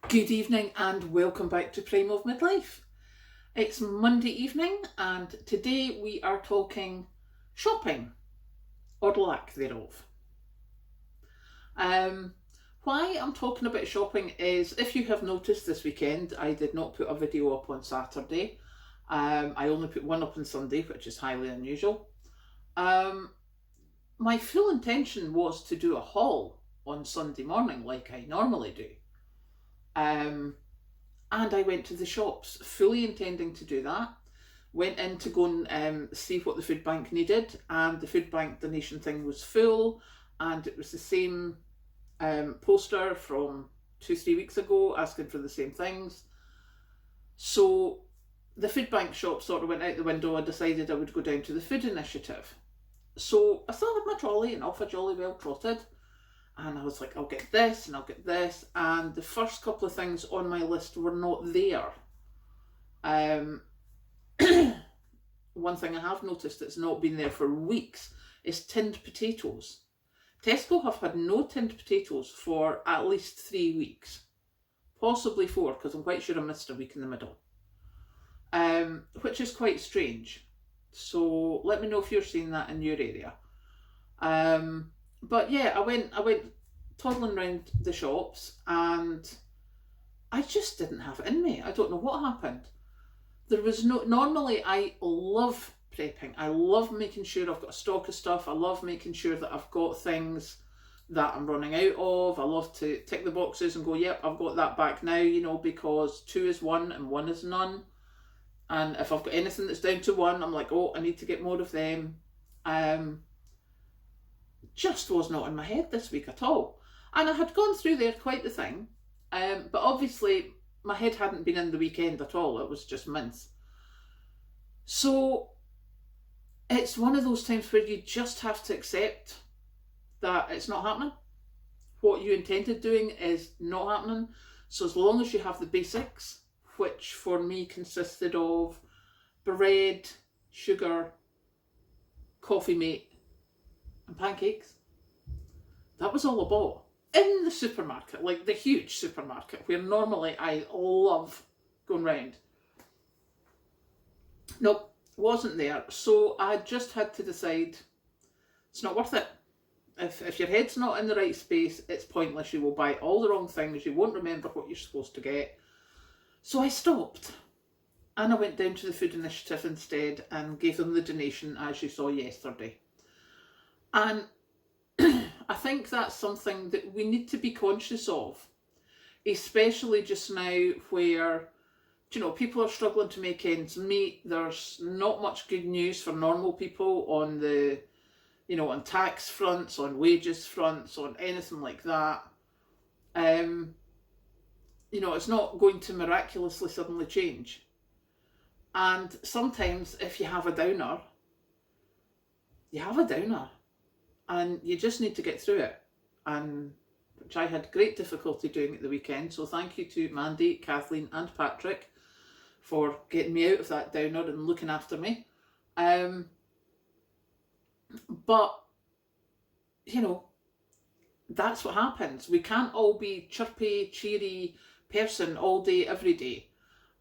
Good evening and welcome back to Prime of Midlife. It's Monday evening and today we are talking shopping or lack thereof. Um, why I'm talking about shopping is, if you have noticed this weekend, I did not put a video up on Saturday. I only put one up on Sunday, which is highly unusual. My full intention was to do a haul on Sunday morning like I normally do. Um, and I went to the shops fully intending to do that. Went in to go and see what the food bank needed, and the food bank donation thing was full, and it was the same poster from 2-3 weeks ago asking for the same things. So the food bank shop sort of went out the window. I decided I would go down to the food initiative. So I still had my trolley and off I jolly well trotted. And I was like, I'll get this and I'll get this. And the first couple of things on my list were not there. Um, One thing I have noticed that's not been there for weeks is tinned potatoes. Tesco have had no tinned potatoes for at least 3 weeks, possibly 4, because I'm quite sure I missed a week in the middle, which is quite strange. So let me know if you're seeing that in your area. But yeah, I went toddling around the shops and I just didn't have it in me. I don't know what happened. There was no. Normally, I love prepping. I love making sure I've got a stock of stuff. I love making sure that I've got things that I'm running out of. I love to tick the boxes and go, yep, I've got that back now, because 2 is 1 and 1 is none. And if I've got anything that's down to 1, I'm like, oh, I need to get more of them. Just was not in my head this week at all. And I had gone through there quite the thing. But obviously, my head hadn't been in the weekend at all. It was just mince. So it's one of those times where you just have to accept that it's not happening. What you intended doing is not happening. So as long as you have the basics, which for me consisted of bread, sugar, coffee mate, and pancakes, that was all I bought. In the supermarket, like the huge supermarket, where normally I love going round. Nope, wasn't there. So I just had to decide it's not worth it. If your head's not in the right space, it's pointless. You will buy all the wrong things. You won't remember what you're supposed to get. So I stopped. And I went down to the food initiative instead and gave them the donation, as you saw yesterday. And I think that's something that we need to be conscious of, especially just now where, people are struggling to make ends meet. There's not much good news for normal people on the, on tax fronts, on wages fronts, on anything like that. It's not going to miraculously suddenly change. And sometimes if you have a downer, you have a downer. And you just need to get through it. And which I had great difficulty doing at the weekend. So thank you to Mandy, Kathleen and Patrick for getting me out of that downer and looking after me. But, that's what happens. We can't all be chirpy, cheery person all day, every day.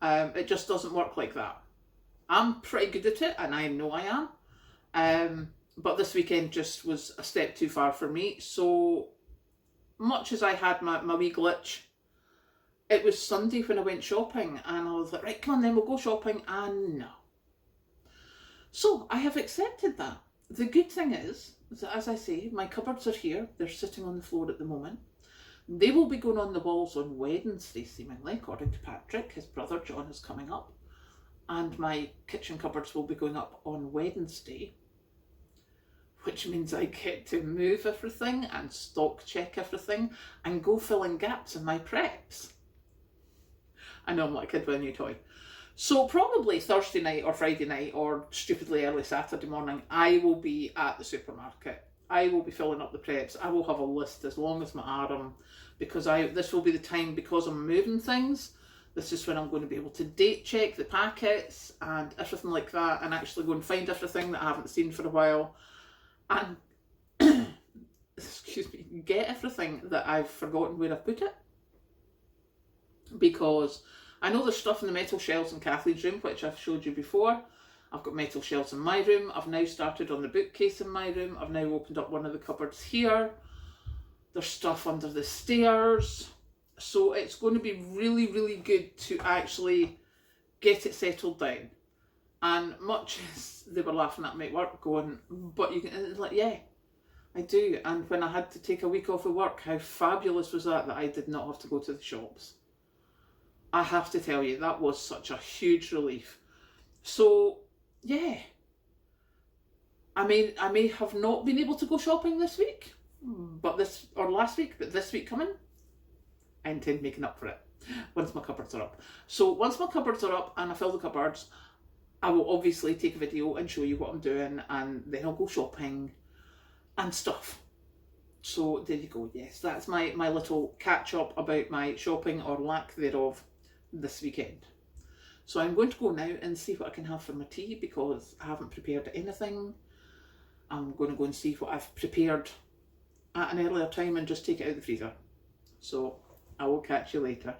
It just doesn't work like that. I'm pretty good at it, and I know I am. But this weekend just was a step too far for me. So much as I had my wee glitch, it was Sunday when I went shopping and I was like, right, come on then, we'll go shopping. And no. So I have accepted that. The good thing is that, as I say, my cupboards are here. They're sitting on the floor at the moment. They will be going on the walls on Wednesday, seemingly, according to Patrick. His brother John is coming up. And my kitchen cupboards will be going up on Wednesday, which means I get to move everything and stock check everything and go filling gaps in my preps. I know I'm like a kid with a new toy. So probably Thursday night or Friday night or stupidly early Saturday morning, I will be at the supermarket. I will be filling up the preps. I will have a list as long as my arm, because this will be the time, because I'm moving things. This is when I'm going to be able to date check the packets and everything like that, and actually go and find everything that I haven't seen for a while. And, excuse me, get everything that I've forgotten where I've put it. because I know there's stuff in the metal shelves in Kathleen's room, which I've showed you before. I've got metal shelves in my room. I've now started on the bookcase in my room. I've now opened up one of the cupboards here. There's stuff under the stairs. So it's going to be really, really good to actually get it settled down. And much as they were laughing at me at work going, but you can, it's like, yeah, I do. And when I had to take a week off of work, how fabulous was that I did not have to go to the shops. I have to tell you, that was such a huge relief. So, yeah. I may have not been able to go shopping this week, but last week, but this week coming, I intend making up for it once my cupboards are up. So once my cupboards are up and I fill the cupboards, I will obviously take a video and show you what I'm doing, and then I'll go shopping and stuff. So there you go. Yes, that's my little catch up about my shopping or lack thereof this weekend. So I'm going to go now and see what I can have for my tea, because I haven't prepared anything. I'm going to go and see what I've prepared at an earlier time and just take it out of the freezer. So I will catch you later.